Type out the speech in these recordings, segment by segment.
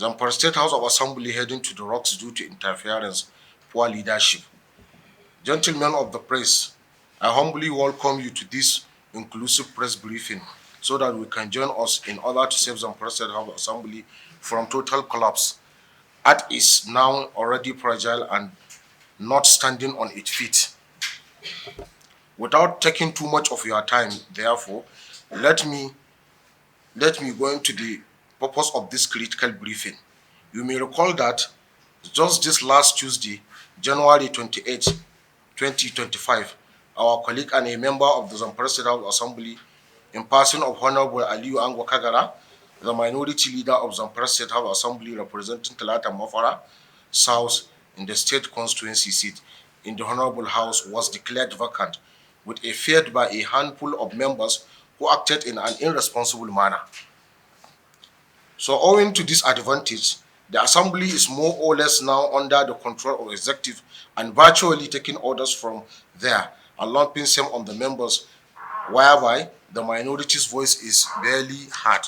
Zamfara State House of Assembly heading to the rocks due to interference, poor leadership. Gentlemen of the press, I humbly welcome you to this inclusive press briefing so that we can join us in order to save Zamfara State House of Assembly from total collapse. Art is now already fragile and not standing on its feet. Without taking too much of your time, therefore, let me go into the purpose of this critical briefing. You may recall that just this last Tuesday, January 28, 2025, our colleague and a member of the Zamfara State House Assembly, in person of Honorable Aliyu Ango Kagara, the minority leader of Zamfara State House Assembly representing Talata Mafara South in the state constituency seat in the Honorable House, was declared vacant, with a feared by a handful of members who acted in an irresponsible manner. So owing to this advantage, the Assembly is more or less now under the control of executive and virtually taking orders from there and lumping some on the members, whereby the minority's voice is barely heard.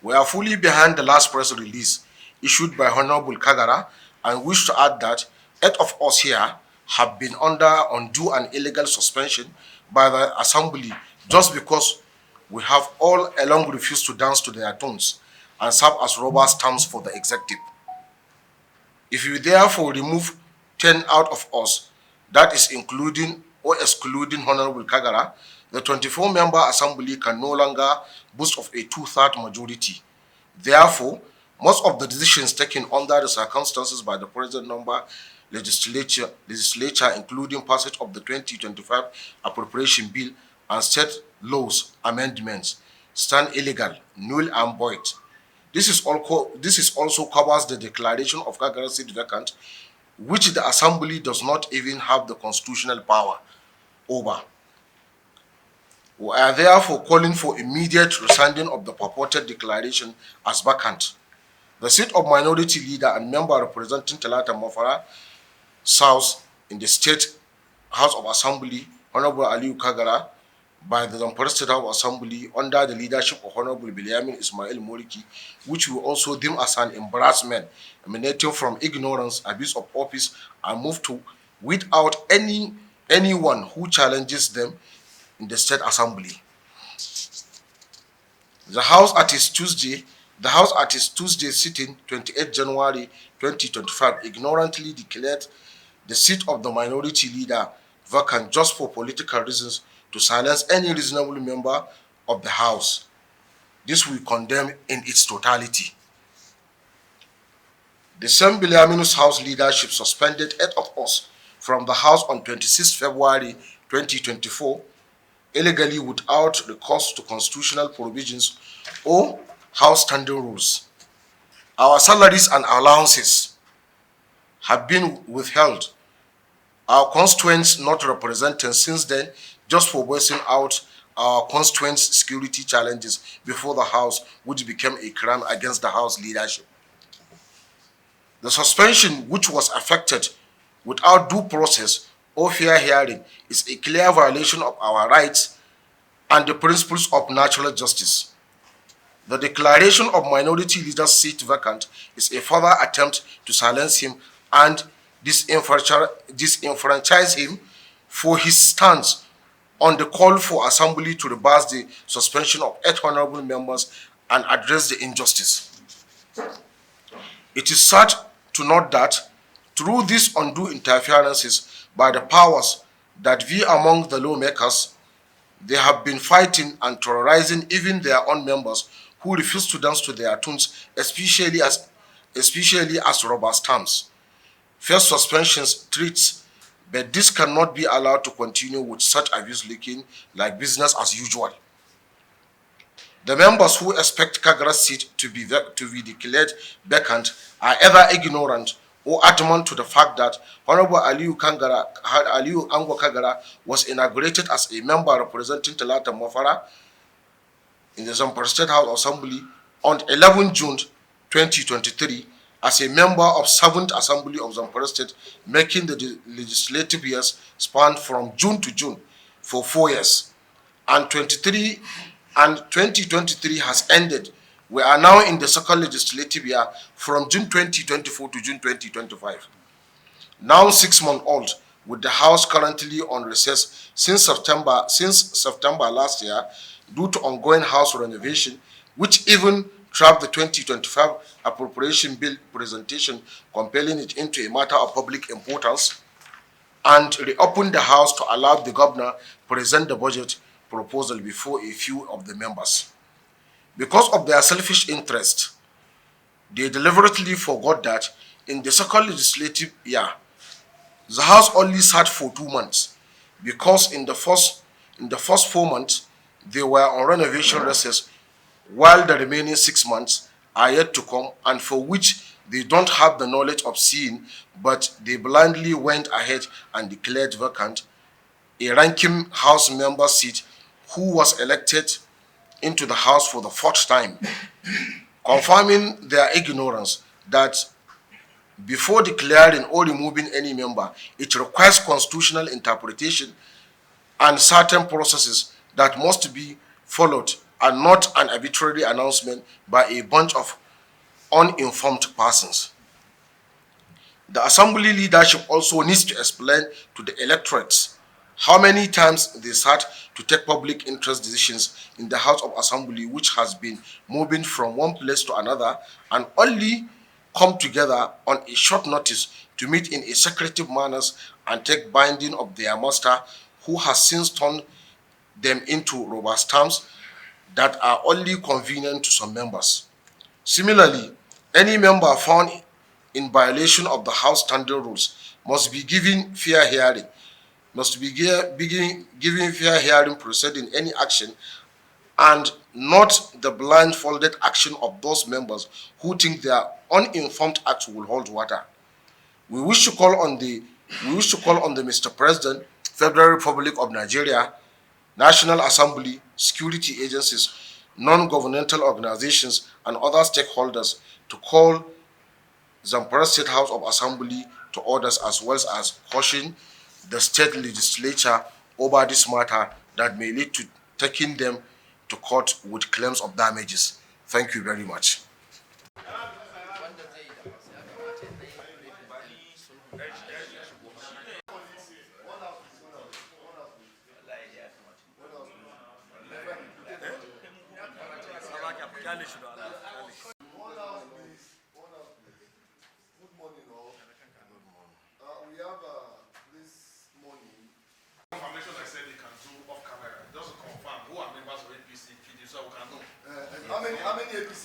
We are fully behind the last press release issued by Honorable Kagara and wish to add that 8 of us here have been under undue and illegal suspension by the Assembly just because we have all along refused to dance to their tunes and serve as rubber stamps for the executive. If you therefore remove 10 out of us, that is including or excluding Honorable Kagara, the 24-member Assembly can no longer boast of a two-thirds majority. Therefore, most of the decisions taken under the circumstances by the present number legislature, including passage of the 2025 appropriation bill and state laws amendments, stand illegal, null and void. This is also covers the declaration of Kagara seat vacant, which the Assembly does not even have the constitutional power over. We are therefore calling for immediate rescinding of the purported declaration as vacant. The seat of minority leader and member representing Talata Mafara South in the State House of Assembly, Honorable Aliyu Kagara, by the Zamfara State House of Assembly under the leadership of Honorable Bilyamin Ismail Moriki, which we also deem as an embarrassment emanating from ignorance, abuse of office, and move to weed out anyone who challenges them in the State Assembly. The House at its Tuesday sitting, 28 January 2025, ignorantly declared the seat of the minority leader vacant just for political reasons to silence any reasonable member of the House. This we condemn in its totality. The same Bilyaminus House leadership suspended 8 of us from the House on 26 February 2024, illegally without recourse to constitutional provisions or House standing rules. Our salaries and allowances have been withheld. Our constituents not represented since then, just for voicing out our constituents' security challenges before the House, which became a crime against the House leadership. The suspension, which was effected without due process or fair hearing, is a clear violation of our rights and the principles of natural justice. The declaration of minority leader's seat vacant is a further attempt to silence him and disenfranchise him for his stance on the call for Assembly to reverse the suspension of 8 honorable members and address the injustice. It is sad to note that through these undue interferences by the powers that be among the lawmakers, they have been fighting and terrorizing even their own members who refuse to dance to their tunes, especially as rubber stamps. First suspensions, threats, but this cannot be allowed to continue with such abuse looking like business as usual. The members who expect Kagara's seat to be declared vacant are either ignorant or adamant to the fact that Honorable Aliyu Ango Kagara was inaugurated as a member representing Talata Mafara in the Zamfara State House Assembly on 11 June 2023 as a member of 7th Assembly of Zamfara State, making the legislative years span from June to June for 4 years, and 2023 has ended. We are now in the second legislative year from June 2024 to June 2025. Now 6 months old, with the House currently on recess since September last year due to ongoing House renovation, which even trapped the 2025 appropriation bill presentation, compelling it into a matter of public importance, and reopened the House to allow the governor present the budget proposal before a few of the members. Because of their selfish interest, they deliberately forgot that in the second legislative year, the House only sat for 2 months, because in the first 4 months they were on renovation recess, while the remaining 6 months are yet to come, and for which they don't have the knowledge of seeing, but they blindly went ahead and declared vacant a ranking House member seat who was elected into the House for the fourth time, confirming their ignorance that before declaring or removing any member, it requires constitutional interpretation and certain processes that must be followed, and not an arbitrary announcement by a bunch of uninformed persons. The assembly leadership also needs to explain to the electorates how many times they sat to take public interest decisions in the House of Assembly, which has been moving from one place to another, and only come together on a short notice to meet in a secretive manner and take binding of their master, who has since turned them into rubber stamps that are only convenient to some members. Similarly, any member found in violation of the House standing rules must be given fair hearing, given fair hearing preceding any action, and not the blindfolded action of those members who think their uninformed acts will hold water. We wish to call on the Mr. President, Federal Republic of Nigeria, National Assembly, security agencies, non-governmental organizations, and other stakeholders to call Zamfara State House of Assembly to orders, as well as caution the state legislature over this matter that may lead to taking them to court with claims of damages. Thank you very much. We have this morning information I said they can do off camera just to confirm who are members of APC, PD, so we can know. How many APC